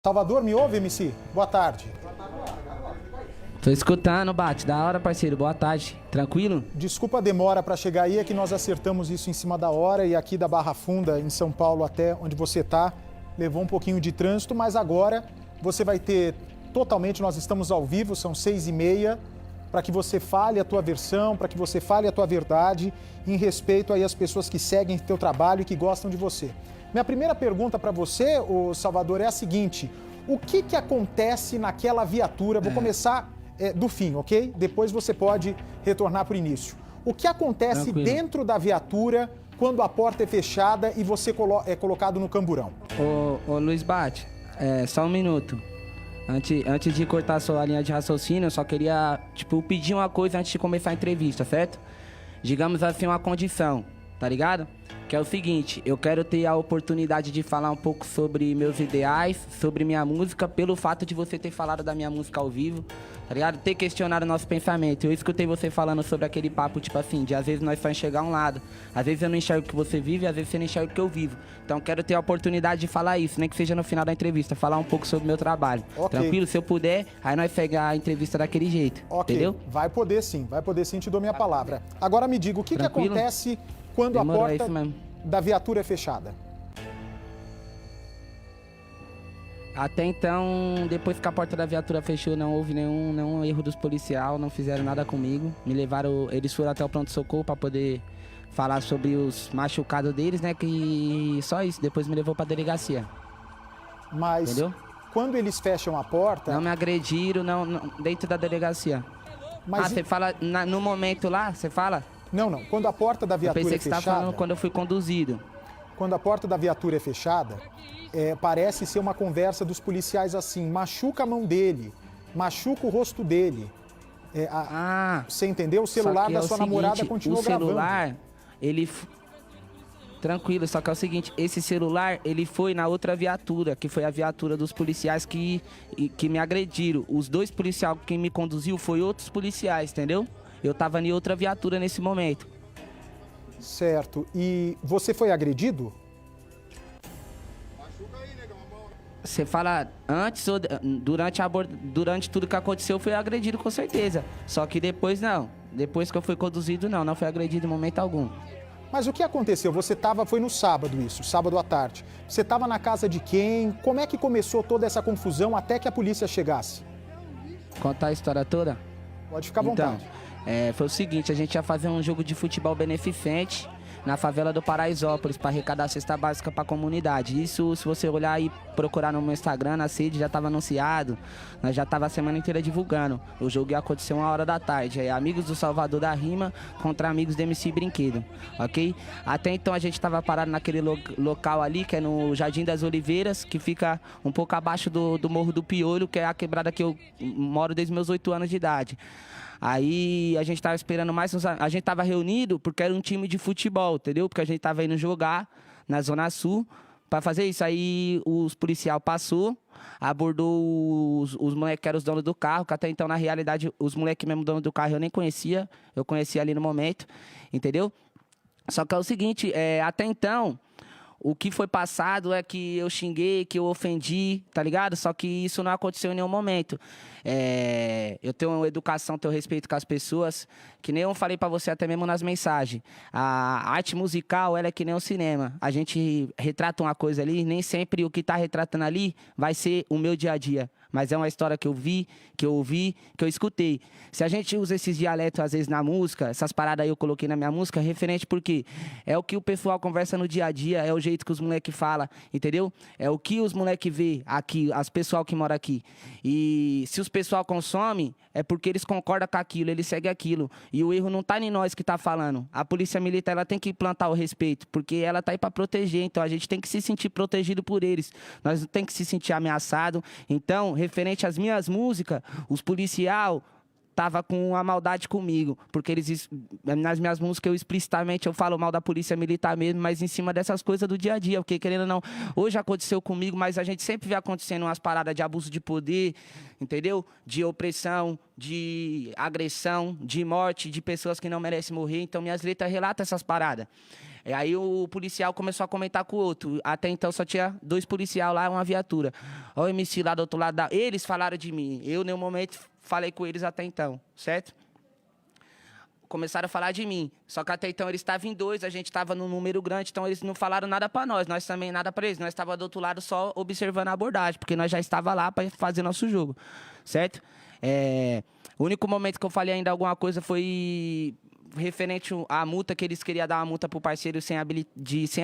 Salvador, me ouve, MC? Boa tarde. Tô escutando, Bate. Da hora, parceiro. Boa tarde. Tranquilo? Desculpa a demora para chegar aí, é que nós acertamos isso em cima da hora e aqui da Barra Funda, em São Paulo, até onde você tá, levou um pouquinho de trânsito, mas agora você vai ter totalmente, nós estamos ao vivo, são 6h30, para que você fale a tua versão, para que você fale a tua verdade, em respeito aí às pessoas que seguem o teu trabalho e que gostam de você. Minha primeira pergunta para você, ô Salvador, é a seguinte: o que acontece naquela viatura? Vou começar do fim, ok? Depois você pode retornar para o início. O que acontece dentro da viatura quando a porta é fechada e você é colocado no camburão? Ô Luiz Bate, só um minuto. Antes de cortar a sua linha de raciocínio, eu só queria, pedir uma coisa antes de começar a entrevista, certo? Digamos assim, uma condição, tá ligado? Que é o seguinte: eu quero ter a oportunidade de falar um pouco sobre meus ideais, sobre minha música, pelo fato de você ter falado da minha música ao vivo, tá ligado? Ter questionado o nosso pensamento. Eu escutei você falando sobre aquele papo, de às vezes nós só enxergar um lado. Às vezes eu não enxergo o que você vive, às vezes você não enxerga o que eu vivo. Então eu quero ter a oportunidade de falar isso, nem que seja no final da entrevista, falar um pouco sobre o meu trabalho. Okay. Tranquilo? Se eu puder, aí nós pega a entrevista daquele jeito, entendeu? Vai poder sim, te dou minha palavra. Agora me diga, o que acontece quando Demorou, a porta da viatura é fechada? Até então, depois que a porta da viatura fechou, não houve nenhum erro dos policiais, não fizeram nada comigo. Me levaram, eles foram até o pronto-socorro para poder falar sobre os machucados deles, né? Que só isso, depois me levou para delegacia. Mas entendeu? Quando eles fecham a porta... Não me agrediram, não dentro da delegacia. Mas você fala no momento lá, você fala? Não. Quando a porta da viatura é fechada... Eu pensei que você estava falando quando eu fui conduzido. Quando a porta da viatura é fechada, parece ser uma conversa dos policiais assim: machuca a mão dele, machuca o rosto dele. Você entendeu? O celular da sua namorada continuou gravando. O celular, ele... Tranquilo, só que é o seguinte: esse celular, ele foi na outra viatura, que foi a viatura dos policiais que me agrediram. Os dois policiais que me conduziu foi outros policiais, entendeu? Eu tava em outra viatura nesse momento. Certo. E você foi agredido? Você fala antes ou durante tudo que aconteceu, eu fui agredido com certeza. Só que depois não. Depois que eu fui conduzido, não fui agredido em momento algum. Mas o que aconteceu? Foi no sábado isso, sábado à tarde. Você estava na casa de quem? Como é que começou toda essa confusão até que a polícia chegasse? Contar a história toda? Pode ficar à vontade. Foi o seguinte: a gente ia fazer um jogo de futebol beneficente na favela do Paraisópolis para arrecadar a cesta básica para a comunidade. Isso, se você olhar e procurar no meu Instagram, na sede já estava anunciado. Nós já estava a semana inteira divulgando. O jogo ia acontecer 1h da tarde. Amigos do Salvador da Rima contra amigos do MC Brinquedo, ok? Até então a gente estava parado naquele local ali, que é no Jardim das Oliveiras, que fica um pouco abaixo do Morro do Piolho, que é a quebrada que eu moro desde meus 8 anos de idade. Aí a gente tava esperando mais a gente tava reunido porque era um time de futebol, entendeu? Porque a gente tava indo jogar na Zona Sul pra fazer isso. Aí os policiais passou, abordou os moleques que eram os donos do carro, que até então, na realidade, os moleques mesmo donos do carro eu nem conhecia. Eu conhecia ali no momento, entendeu? Só que é o seguinte, até então... O que foi passado é que eu xinguei, que eu ofendi, tá ligado? Só que isso não aconteceu em nenhum momento. Eu tenho educação, tenho respeito com as pessoas, que nem eu falei pra você até mesmo nas mensagens. A arte musical, ela é que nem o cinema. A gente retrata uma coisa ali, nem sempre o que tá retratando ali vai ser o meu dia a dia. Mas é uma história que eu vi, que eu ouvi, que eu escutei. Se a gente usa esses dialetos, às vezes, na música, essas paradas aí eu coloquei na minha música, referente porque é o que o pessoal conversa no dia a dia, é o jeito que os moleques falam, entendeu? É o que os moleques vê aqui, as pessoal que mora aqui. E se os pessoal consomem, é porque eles concordam com aquilo, eles seguem aquilo. E o erro não tá em nós que tá falando. A polícia militar, ela tem que implantar o respeito, porque ela tá aí pra proteger, então a gente tem que se sentir protegido por eles. Nós não tem que se sentir ameaçado. Então, referente às minhas músicas, os policial tava com a maldade comigo, porque eles, nas minhas músicas, explicitamente eu falo mal da polícia militar mesmo, mas em cima dessas coisas do dia a dia, porque querendo ou não, hoje aconteceu comigo, mas a gente sempre vê acontecendo umas paradas de abuso de poder, entendeu? De opressão, de agressão, de morte, de pessoas que não merecem morrer, então minhas letras relatam essas paradas. E aí o policial começou a comentar com o outro. Até então só tinha 2 policiais lá e uma viatura. Ó, o MC lá do outro lado. Eles falaram de mim. Eu, em nenhum momento, falei com eles até então, certo? Começaram a falar de mim. Só que até então eles estavam em 2, a gente estava num número grande, então eles não falaram nada para nós também nada para eles. Nós estávamos do outro lado só observando a abordagem, porque nós já estava lá para fazer nosso jogo, certo? O único momento que eu falei ainda alguma coisa foi referente à multa, que eles queriam dar uma multa para o parceiro sem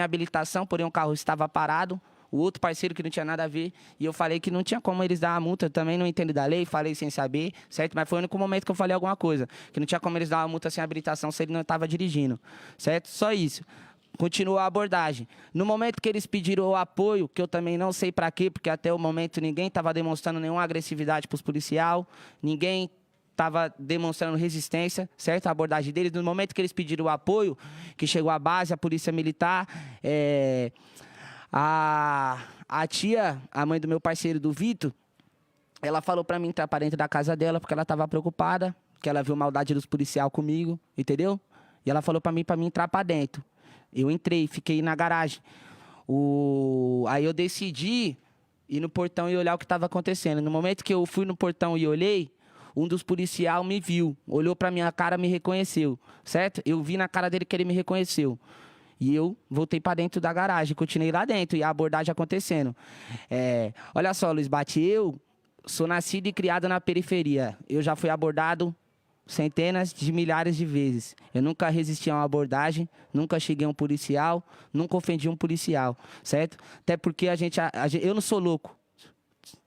habilitação, porém o carro estava parado. O outro parceiro que não tinha nada a ver, e eu falei que não tinha como eles dar a multa, também não entendo da lei, falei sem saber, certo? Mas foi o único momento que eu falei alguma coisa, que não tinha como eles dar uma multa sem habilitação se ele não estava dirigindo, certo? Só isso. Continuou a abordagem. No momento que eles pediram o apoio, que eu também não sei para quê, porque até o momento ninguém estava demonstrando nenhuma agressividade para os policiais, ninguém estava demonstrando resistência, certo? A abordagem deles, no momento que eles pediram o apoio, que chegou a base, a polícia militar, a tia, a mãe do meu parceiro, do Vitor, ela falou pra mim entrar pra dentro da casa dela porque ela tava preocupada, que ela viu maldade dos policiais comigo, entendeu? E ela falou pra mim entrar pra dentro. Eu entrei, fiquei na garagem. Aí eu decidi ir no portão e olhar o que tava acontecendo. No momento que eu fui no portão e olhei, um dos policiais me viu, olhou pra minha cara, me reconheceu, certo? Eu vi na cara dele que ele me reconheceu. E eu voltei para dentro da garagem, continuei lá dentro, e a abordagem acontecendo. Olha só, Luiz Bate, eu sou nascido e criado na periferia. Eu já fui abordado centenas de milhares de vezes. Eu nunca resisti a uma abordagem, nunca cheguei a um policial, nunca ofendi um policial, certo? Até porque eu não sou louco.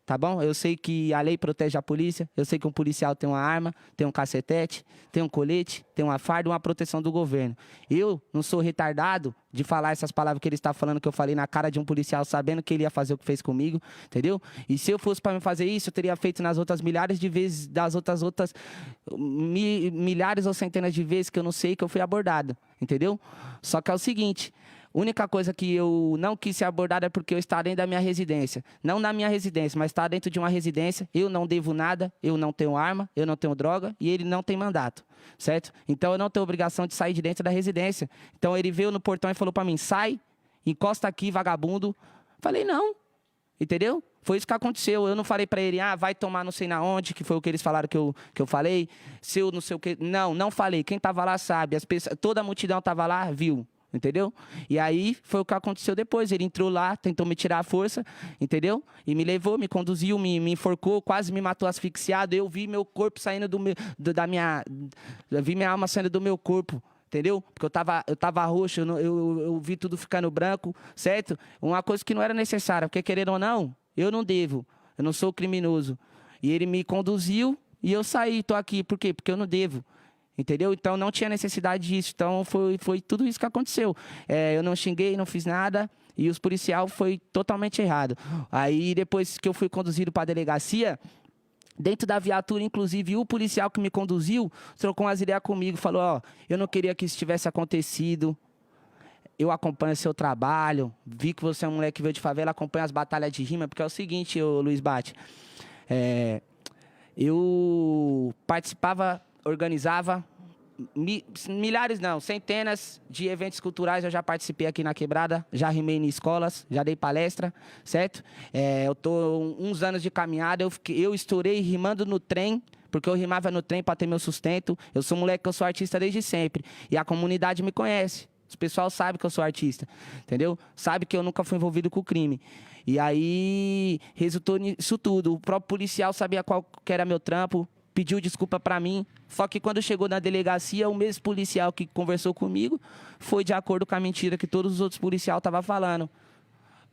Tá bom? Eu sei que a lei protege a polícia, eu sei que um policial tem uma arma, tem um cacetete, tem um colete, tem uma farda, uma proteção do governo. Eu não sou retardado de falar essas palavras que ele está falando, que eu falei na cara de um policial, sabendo que ele ia fazer o que fez comigo, entendeu? E se eu fosse para me fazer isso, eu teria feito nas outras milhares de vezes, das outras milhares ou centenas de vezes que eu não sei que eu fui abordado, entendeu? Só que é o seguinte... A única coisa que eu não quis ser abordada é porque eu estava dentro da minha residência. Não na minha residência, mas estava dentro de uma residência. Eu não devo nada, eu não tenho arma, eu não tenho droga e ele não tem mandato, certo? Então eu não tenho obrigação de sair de dentro da residência. Então ele veio no portão e falou para mim, sai, encosta aqui, vagabundo. Falei, não, entendeu? Foi isso que aconteceu. Eu não falei para ele, vai tomar não sei na onde, que foi o que eles falaram que eu falei. Se eu não sei o que... Não falei. Quem estava lá sabe. Toda a multidão estava lá, viu. Entendeu? E aí foi o que aconteceu depois. Ele entrou lá, tentou me tirar a força, entendeu? E me levou, me conduziu, me enforcou, quase me matou asfixiado. Eu vi meu corpo saindo eu vi minha alma saindo do meu corpo, entendeu? Porque eu tava roxo, eu vi tudo ficando branco, certo? Uma coisa que não era necessária, porque querendo ou não, eu não devo, eu não sou criminoso. E ele me conduziu e eu saí, tô aqui. Por quê? Porque eu não devo. Entendeu? Então não tinha necessidade disso. Então foi tudo isso que aconteceu. Eu não xinguei, não fiz nada. E os policiais foi totalmente errado. Aí depois que eu fui conduzido para a delegacia, dentro da viatura, inclusive, o policial que me conduziu trocou umas ideias comigo. Falou, eu não queria que isso tivesse acontecido. Eu acompanho seu trabalho. Vi que você é um moleque que veio de favela, acompanha as batalhas de rima. Porque é o seguinte, Luiz Bate. Eu participava... organizava milhares, não, centenas de eventos culturais. Eu já participei aqui na Quebrada, já rimei em escolas, já dei palestra, certo? Eu tô uns anos de caminhada, eu estourei rimando no trem, porque eu rimava no trem para ter meu sustento. Eu sou moleque, eu sou artista desde sempre, e a comunidade me conhece. Os pessoal sabe que eu sou artista, entendeu? Sabe que eu nunca fui envolvido com crime. E aí, resultou nisso tudo. O próprio policial sabia qual que era meu trampo, pediu desculpa pra mim, só que quando chegou na delegacia, o mesmo policial que conversou comigo foi de acordo com a mentira que todos os outros policiais estavam falando.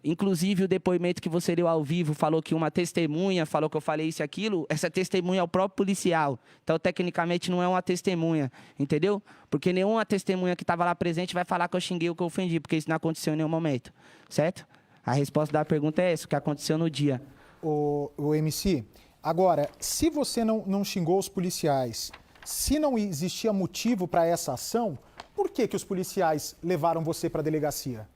Inclusive, o depoimento que você deu ao vivo falou que uma testemunha falou que eu falei isso e aquilo. Essa testemunha é o próprio policial. Então, tecnicamente, não é uma testemunha, entendeu? Porque nenhuma testemunha que estava lá presente vai falar que eu xinguei ou que eu ofendi, porque isso não aconteceu em nenhum momento, certo? A resposta da pergunta é essa, o que aconteceu no dia. O MC... Agora, se você não xingou os policiais, se não existia motivo para essa ação, por que os policiais levaram você para a delegacia?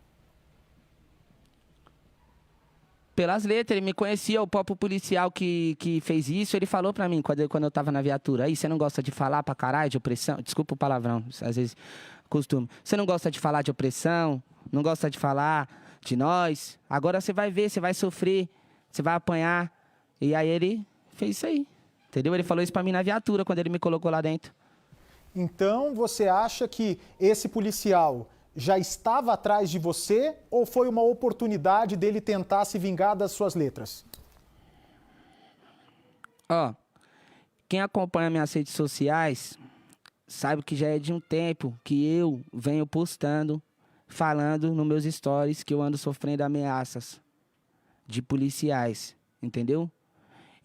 Pelas letras, ele me conhecia, o próprio policial que fez isso, ele falou pra mim quando eu tava na viatura, aí você não gosta de falar pra caralho, de opressão, desculpa o palavrão, às vezes, costume. Você não gosta de falar de opressão, não gosta de falar de nós. Agora você vai ver, você vai sofrer, você vai apanhar. E aí ele fez isso aí, entendeu? Ele falou isso pra mim na viatura, quando ele me colocou lá dentro. Então, você acha que esse policial já estava atrás de você ou foi uma oportunidade dele tentar se vingar das suas letras? Ó, quem acompanha minhas redes sociais sabe que já é de um tempo que eu venho postando, falando nos meus stories que eu ando sofrendo ameaças de policiais, entendeu?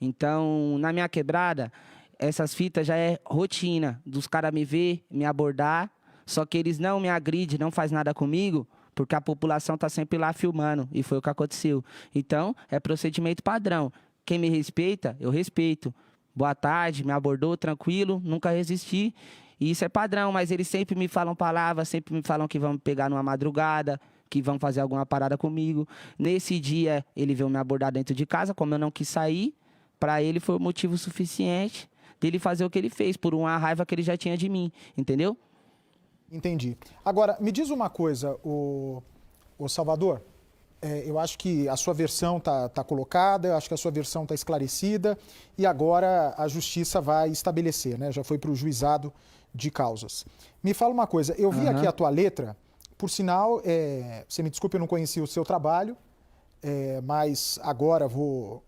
Então, na minha quebrada, essas fitas já é rotina dos caras me ver, me abordar, só que eles não me agridem, não faz nada comigo, porque a população tá sempre lá filmando, e foi o que aconteceu. Então, é procedimento padrão. Quem me respeita, eu respeito. Boa tarde, me abordou, tranquilo, nunca resisti. E isso é padrão, mas eles sempre me falam palavras, sempre me falam que vão me pegar numa madrugada, que vão fazer alguma parada comigo. Nesse dia, ele veio me abordar dentro de casa, como eu não quis sair, para ele foi o motivo suficiente dele fazer o que ele fez, por uma raiva que ele já tinha de mim, entendeu? Entendi. Agora, me diz uma coisa, o Salvador, eu acho que a sua versão tá colocada, eu acho que a sua versão está esclarecida e agora a justiça vai estabelecer, né? Já foi para o juizado de causas. Me fala uma coisa, eu vi aqui a tua letra, por sinal, você me desculpe, eu não conhecia o seu trabalho, mas agora vou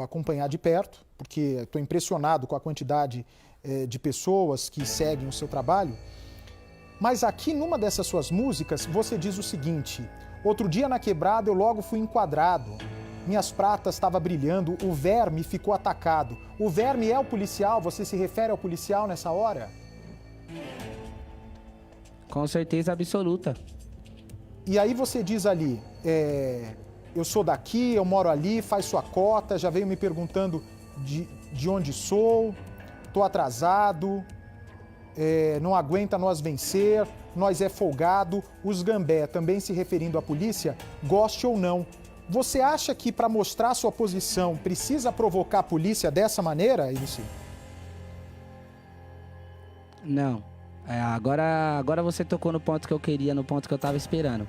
acompanhar de perto, porque estou impressionado com a quantidade de pessoas que seguem o seu trabalho. Mas aqui numa dessas suas músicas, você diz o seguinte: outro dia na quebrada eu logo fui enquadrado, minhas pratas estavam brilhando, o verme ficou atacado. O verme é o policial? Você se refere ao policial nessa hora? Com certeza absoluta. E aí você diz ali, eu sou daqui, eu moro ali, faz sua cota, já veio me perguntando de onde sou, tô atrasado, não aguenta nós vencer, nós é folgado, os gambé, também se referindo à polícia, goste ou não. Você acha que para mostrar sua posição precisa provocar a polícia dessa maneira, Ilici? Não. Agora você tocou no ponto que eu queria, no ponto que eu tava esperando.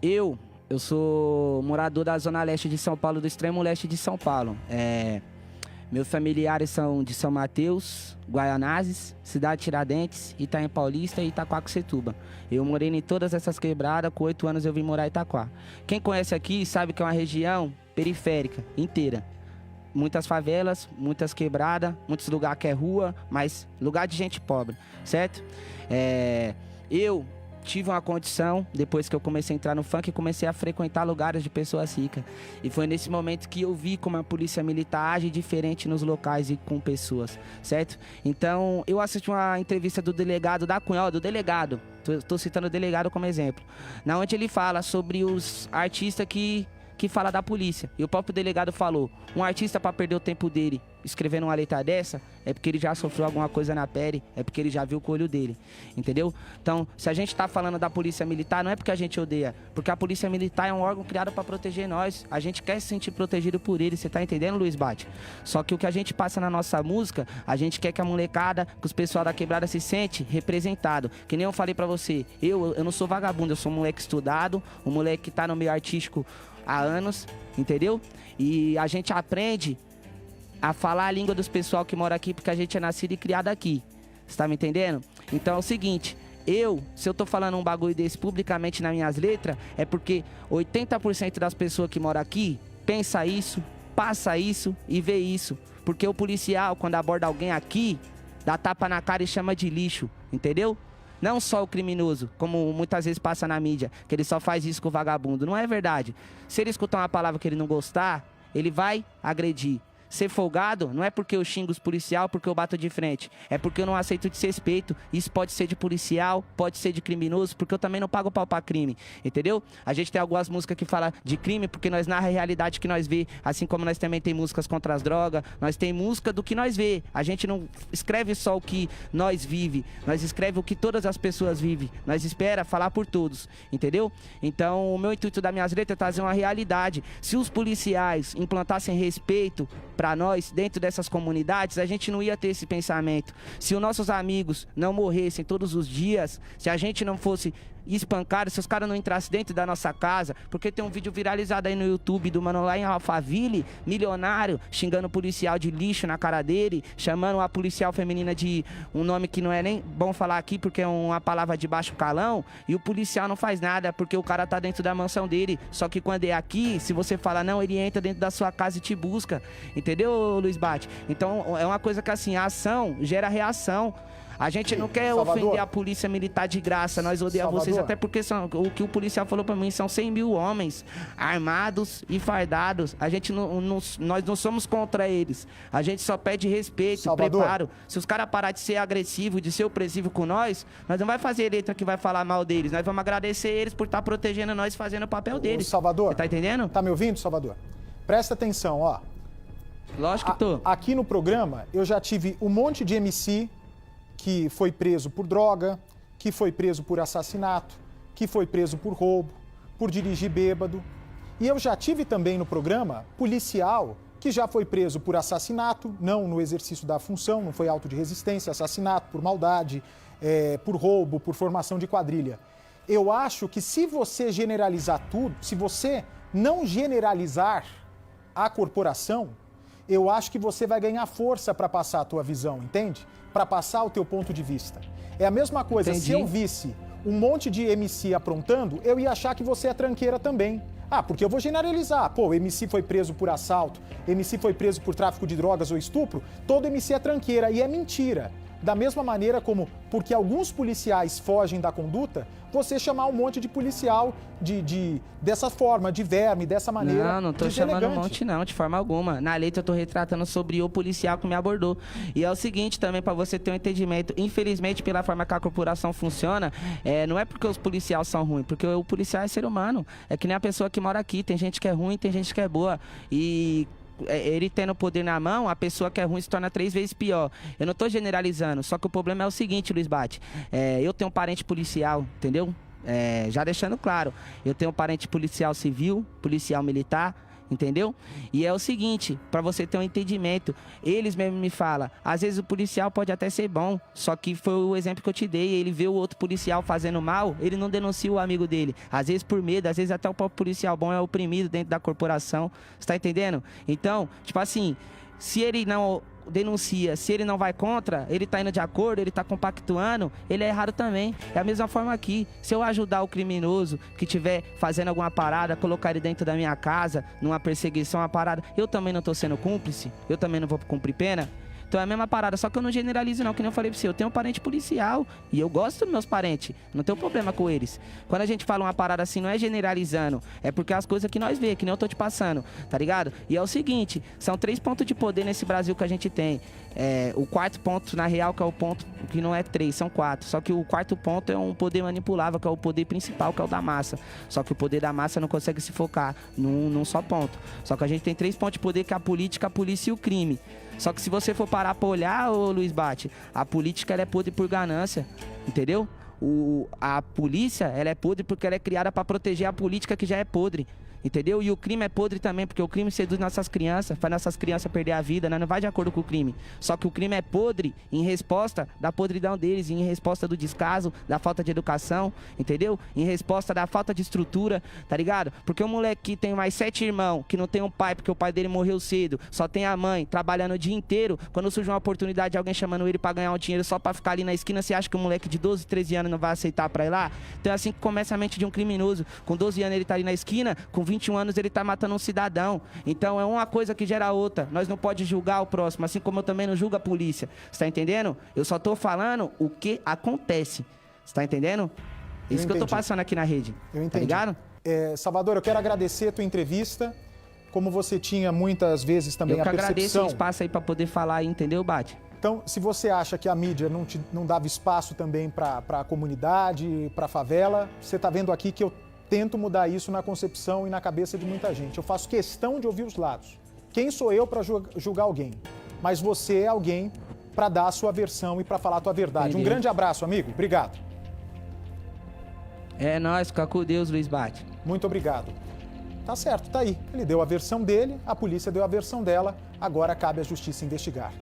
Eu sou morador da Zona Leste de São Paulo, do extremo leste de São Paulo. Meus familiares são de São Mateus, Guaianazes, Cidade Tiradentes, Itaim Paulista e Itaquaquecetuba. Eu morei em todas essas quebradas, com 8 anos eu vim morar em Itaquá. Quem conhece aqui sabe que é uma região periférica, inteira. Muitas favelas, muitas quebradas, muitos lugares que é rua, mas lugar de gente pobre, certo? Eu tive uma condição, depois que eu comecei a entrar no funk, comecei a frequentar lugares de pessoas ricas. E foi nesse momento que eu vi como a polícia militar age diferente nos locais e com pessoas, certo? Então, eu assisti uma entrevista do delegado da Cunha, do delegado, tô citando o delegado como exemplo, na onde ele fala sobre os artistas que fala da polícia. E o próprio delegado falou, um artista para perder o tempo dele escrevendo uma letra dessa, é porque ele já sofreu alguma coisa na pele, é porque ele já viu com o olho dele, entendeu? Então, se a gente tá falando da polícia militar, não é porque a gente odeia, porque a polícia militar é um órgão criado para proteger nós, a gente quer se sentir protegido por ele, você tá entendendo, Luiz Bate? Só que o que a gente passa na nossa música, a gente quer que a molecada, que os pessoal da quebrada se sente representado, que nem eu falei pra você, eu não sou vagabundo, eu sou um moleque estudado, um moleque que tá no meio artístico há anos, entendeu? E a gente aprende a falar a língua dos pessoal que mora aqui, porque a gente é nascido e criado aqui. Você tá me entendendo? Então é o seguinte, se eu tô falando um bagulho desse publicamente nas minhas letras, é porque 80% das pessoas que moram aqui pensa isso, passa isso e vê isso. Porque o policial, quando aborda alguém aqui, dá tapa na cara e chama de lixo, entendeu? Não só o criminoso, como muitas vezes passa na mídia, que ele só faz isso com o vagabundo. Não é verdade. Se ele escutar uma palavra que ele não gostar, ele vai agredir. Ser folgado não é porque eu xingo os policial, porque eu bato de frente. É porque eu não aceito desrespeito. Isso pode ser de policial, pode ser de criminoso, porque eu também não pago pau pra crime, entendeu? A gente tem algumas músicas que falam de crime, porque nós narra a realidade que nós vê. Assim como nós também tem músicas contra as drogas, nós tem música do que nós vê. A gente não escreve só o que nós vive, nós escreve o que todas as pessoas vivem. Nós espera falar por todos, entendeu? Então, o meu intuito das minhas letras é trazer uma realidade. Se os policiais implantassem respeito quebrar nós dentro dessas comunidades, a gente não ia ter esse pensamento. Se os nossos amigos não morressem todos os dias, se a gente não fosse espancado, se os caras não entrassem dentro da nossa casa, porque tem um vídeo viralizado aí no YouTube do mano lá em Alphaville, milionário, xingando o policial de lixo na cara dele, chamando a policial feminina de um nome que não é nem bom falar aqui, porque é uma palavra de baixo calão, e o policial não faz nada, porque o cara tá dentro da mansão dele, só que quando é aqui, se você fala não, ele entra dentro da sua casa e te busca, entendeu, Luiz Bate? Então, é uma coisa que assim, a ação gera reação. A gente não quer ofender a polícia militar de graça, nós odiamos vocês, até porque o que o policial falou pra mim, são 100 mil homens armados e fardados. A gente nós não somos contra eles, a gente só pede respeito, preparo. Se os caras parar de ser agressivos, de ser opressivo com nós não vai fazer letra que vai falar mal deles, nós vamos agradecer eles por estar protegendo nós e fazendo o papel deles. Salvador, você tá entendendo? Tá me ouvindo, Salvador? Presta atenção, ó. Lógico que tô. Aqui no programa, eu já tive um monte de MC que foi preso por droga, que foi preso por assassinato, que foi preso por roubo, por dirigir bêbado. E eu já tive também no programa policial que já foi preso por assassinato, não no exercício da função, não foi auto de resistência, assassinato por maldade, por roubo, por formação de quadrilha. Eu acho que se você generalizar tudo, se você não generalizar a corporação, eu acho que você vai ganhar força para passar a tua visão, entende? Para passar o teu ponto de vista. É a mesma coisa, se eu visse um monte de MC aprontando, eu ia achar que você é tranqueira também. Ah, porque eu vou generalizar. Pô, o MC foi preso por assalto, MC foi preso por tráfico de drogas ou estupro, todo MC é tranqueira, e é mentira. Da mesma maneira como, porque alguns policiais fogem da conduta, você chamar um monte de policial dessa forma, de verme, dessa maneira. Não tô chamando um monte não, de forma alguma. Na letra eu tô retratando sobre o policial que me abordou. E é o seguinte também, pra você ter um entendimento, infelizmente pela forma que a corporação funciona, não é porque os policiais são ruins, porque o policial é ser humano. É que nem a pessoa que mora aqui, tem gente que é ruim, tem gente que é boa. E ele tendo o poder na mão, a pessoa que é ruim se torna 3 vezes pior. Eu não tô generalizando, só que o problema é o seguinte, Luiz Bate. Eu tenho um parente policial, entendeu? Já deixando claro, eu tenho um parente policial civil, policial militar, entendeu? E é o seguinte, pra você ter um entendimento, eles mesmo me falam, às vezes o policial pode até ser bom, só que foi o exemplo que eu te dei, ele vê o outro policial fazendo mal, ele não denuncia o amigo dele, às vezes por medo, às vezes até o próprio policial bom é oprimido dentro da corporação, você tá entendendo? Então, tipo assim, se ele não denuncia, se ele não vai contra, ele tá indo de acordo, ele tá compactuando, ele é errado também. É a mesma forma aqui. Se eu ajudar o criminoso que estiver fazendo alguma parada, colocar ele dentro da minha casa, numa perseguição, uma parada, eu também não tô sendo cúmplice? Eu também não vou cumprir pena? Então é a mesma parada, só que eu não generalizo não, que nem eu falei pra você, eu tenho um parente policial e eu gosto dos meus parentes, não tenho problema com eles. Quando a gente fala uma parada assim, não é generalizando, é porque as coisas que nós vê, que nem eu tô te passando, tá ligado? E é o seguinte, são 3 pontos de poder nesse Brasil que a gente tem. O 4º ponto, na real, que é o ponto que não é 3, são 4. Só que o 4º ponto é um poder manipulável, que é o poder principal, que é o da massa. Só que o poder da massa não consegue se focar num só ponto. Só que a gente tem 3 pontos de poder, que é a política, a polícia e o crime. Só que se você for parar pra olhar, ô Luiz Bate, a política ela é podre por ganância, entendeu? A polícia ela é podre porque ela é criada pra proteger a política que já é podre. Entendeu? E o crime é podre também, porque o crime seduz nossas crianças, faz nossas crianças perder a vida, né? Não vai de acordo com o crime. Só que o crime é podre em resposta da podridão deles, em resposta do descaso, da falta de educação, entendeu? Em resposta da falta de estrutura, tá ligado? Porque o moleque que tem mais 7 irmãos, que não tem um pai porque o pai dele morreu cedo, só tem a mãe trabalhando o dia inteiro, quando surge uma oportunidade de alguém chamando ele pra ganhar um dinheiro só pra ficar ali na esquina, você acha que um moleque de 12, 13 anos não vai aceitar pra ir lá? Então é assim que começa a mente de um criminoso. Com 12 anos ele tá ali na esquina, com 21 anos ele tá matando um cidadão. Então é uma coisa que gera outra. Nós não pode julgar o próximo, assim como eu também não julgo a polícia. Você tá entendendo? Eu só tô falando o que acontece. Você tá entendendo? Isso que eu tô passando aqui na rede. Eu entendi. Tá ligado? Salvador, eu quero agradecer a tua entrevista. Como você tinha muitas vezes também a percepção... Eu que agradeço o espaço aí pra poder falar aí, entendeu, Bate? Então, se você acha que a mídia não dava espaço também para a comunidade, para a favela, você está vendo aqui que eu tento mudar isso na concepção e na cabeça de muita gente. Eu faço questão de ouvir os lados. Quem sou eu para julgar alguém? Mas você é alguém para dar a sua versão e para falar a tua verdade. Entendi. Um grande abraço, amigo. Obrigado. É nóis, fica com Deus, Luiz Bate. Muito obrigado. Tá certo, tá aí. Ele deu a versão dele, a polícia deu a versão dela, agora cabe à justiça investigar.